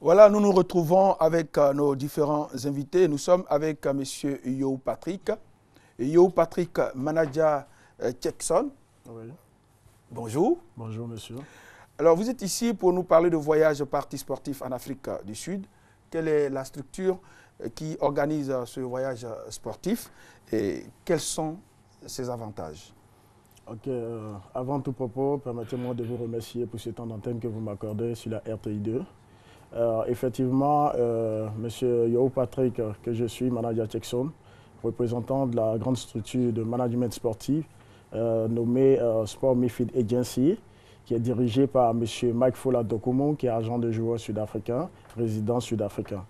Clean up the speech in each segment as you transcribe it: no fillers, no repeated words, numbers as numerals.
Voilà, nous nous retrouvons avec nos différents invités. Nous sommes avec M. Yo Patrick. Yo Patrick, manager Jackson. Oui. Bonjour. Bonjour, monsieur. Alors, vous êtes ici pour nous parler de voyage parti sportif en Afrique du Sud. Quelle est la structure qui organise ce voyage sportif et quels sont ses avantages? Ok, avant tout propos, permettez-moi de vous remercier pour ce temps d'antenne que vous m'accordez sur la RTI2. Effectivement, monsieur Yo Patrick, que je suis, manager Jackson, représentant de la grande structure de management sportif nommée Sport Midfield Agency, qui est dirigée par monsieur Mike Fola Dokumu, qui est agent de joueurs sud-africain, résident sud-africain.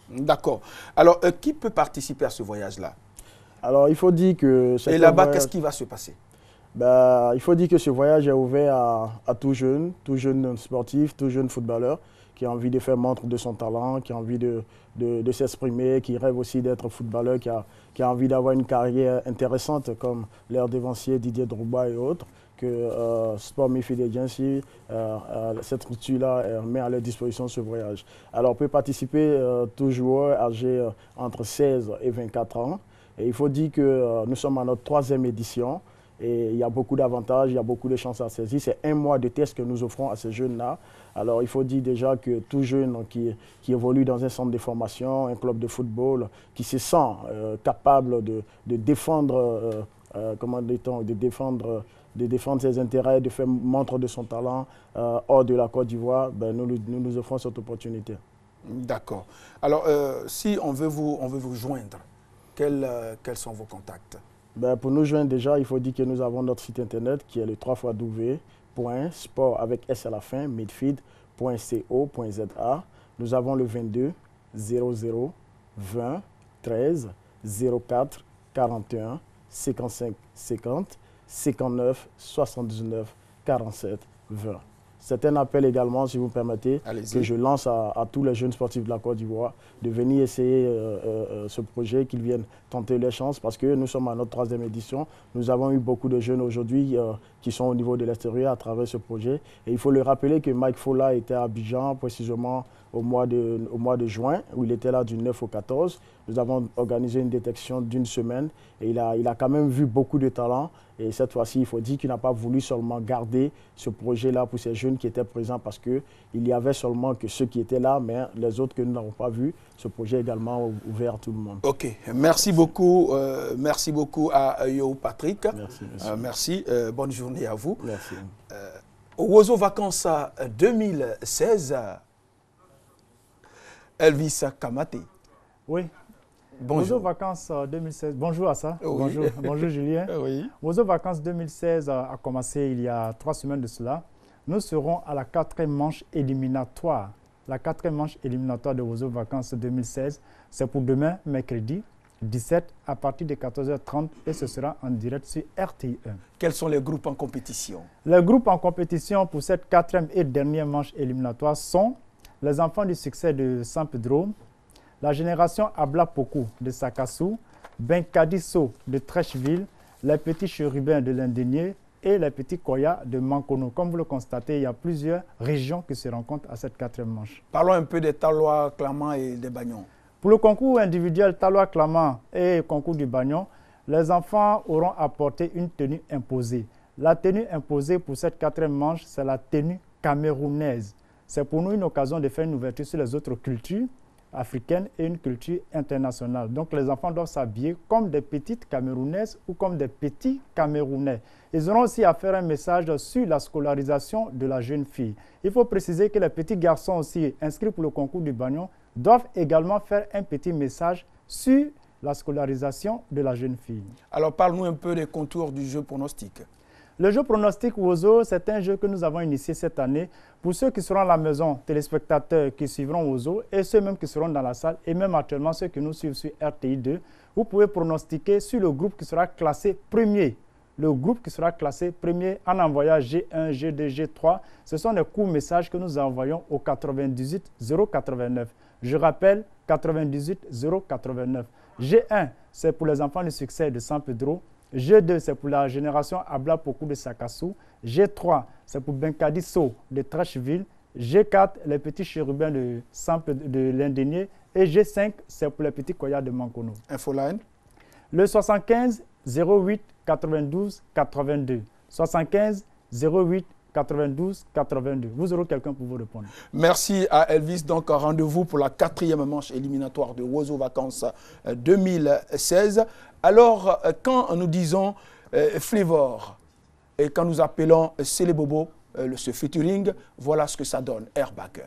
D'accord. Alors, qui peut participer à ce voyage-là? Alors, il faut dire que... Et là-bas, qu'est-ce qui va se passer? Il faut dire que ce voyage est ouvert à tout jeune sportif, tout jeune footballeur qui a envie de faire montre de son talent, qui a envie de s'exprimer, qui rêve aussi d'être footballeur, qui a envie d'avoir une carrière intéressante comme l'air dévancier Didier Drogba et autres, que Sport Midfield Agency, cette structure-là, met à leur disposition ce voyage. Alors, peut participer tout joueur âgé entre 16 et 24 ans. Et il faut dire que nous sommes à notre 3e édition. Et il y a beaucoup d'avantages, il y a beaucoup de chances à saisir. C'est 1 mois de test que nous offrons à ces jeunes-là. Alors, il faut dire déjà que tout jeune qui évolue dans un centre de formation, un club de football, qui se sent capable de défendre, comment dit-on, de défendre ses intérêts, de faire montre de son talent hors de la Côte d'Ivoire, nous offrons cette opportunité. D'accord. Alors, si on veut vous joindre, quels sont vos contacts? Pour nous joindre déjà, il faut dire que nous avons notre site internet qui est le www.sport avec S à la fin, midfield.co.za. Nous avons le 22 00 20 13 04 41 55 50 59 79 47 20. C'est un appel également, si vous me permettez, que je lance à tous les jeunes sportifs de la Côte d'Ivoire de venir essayer ce projet, qu'ils viennent tenter les chances parce que nous sommes à notre 3e édition. Nous avons eu beaucoup de jeunes aujourd'hui qui sont au niveau de l'extérieur à travers ce projet. Et il faut le rappeler que Mike Fola était à Abidjan précisément au mois de juin, où il était là du 9 au 14. Nous avons organisé une détection d'1 semaine et il a quand même vu beaucoup de talents. Et cette fois-ci, il faut dire qu'il n'a pas voulu seulement garder ce projet-là pour ces jeunes qui étaient présents parce qu'il y avait seulement que ceux qui étaient là, mais les autres que nous n'avons pas vus, ce projet est également ouvert à tout le monde. Ok, merci beaucoup à Yo Patrick. Merci, merci, bonne journée à vous. Merci. Wozo Vacances 2016, Elvis Kamate. Oui. Bonjour. Wozo Vacances 2016, bonjour à ça. Oui. Bonjour Julien. Oui. Wozo Vacances 2016 a commencé il y a 3 semaines de cela. Nous serons à la 4e manche éliminatoire. La 4e manche éliminatoire de Wozo Vacances 2016, c'est pour demain, mercredi 17, à partir de 14h30 et ce sera en direct sur RTI1. Quels sont les groupes en compétition? Les groupes en compétition pour cette 4e et dernière manche éliminatoire sont les enfants du succès de Saint-Pedro, la génération Abla Poku de Sakassou, Benkadiso de Trècheville, les petits chérubins de l'Indénié et les petits Koya de Mankono. Comme vous le constatez, il y a plusieurs régions qui se rencontrent à cette 4e manche. Parlons un peu des Talois, Clamant et des Bagnons. Pour le concours individuel Talois, Clamant et concours du Bagnon, les enfants auront apporté une tenue imposée. La tenue imposée pour cette 4e manche, c'est la tenue camerounaise. C'est pour nous une occasion de faire une ouverture sur les autres cultures africaine et une culture internationale. Donc les enfants doivent s'habiller comme des petites Camerounaises ou comme des petits Camerounais. Ils auront aussi à faire un message sur la scolarisation de la jeune fille. Il faut préciser que les petits garçons aussi inscrits pour le concours du Bagnon doivent également faire un petit message sur la scolarisation de la jeune fille. Alors parle-nous un peu des contours du jeu pronostic. Le jeu pronostic Wozo, c'est un jeu que nous avons initié cette année pour ceux qui seront à la maison, téléspectateurs qui suivront Wozo et ceux même qui seront dans la salle et même actuellement ceux qui nous suivent sur RTI2. Vous pouvez pronostiquer sur le groupe qui sera classé premier. Le groupe qui sera classé premier en envoyant G1, G2, G3. Ce sont des courts messages que nous envoyons au 98 089. Je rappelle, 98 089. G1, c'est pour les enfants du succès de Saint-Pedro. G2, c'est pour la génération Abla Poku de Sakassou. G3, c'est pour Benkadiso de Trècheville. G4, les petits chérubins de Sample de l'Indénié. Et G5, c'est pour les petits koyas de Mankono. Infoline. Le 75 08 92 82. 75 08 92 82. Vous aurez quelqu'un pour vous répondre. Merci à Elvis. Donc, rendez-vous pour la 4e manche éliminatoire de Wozo Vacances 2016. Alors, quand nous disons Flavor et quand nous appelons Célé Bobo, ce featuring, voilà ce que ça donne. Airbag.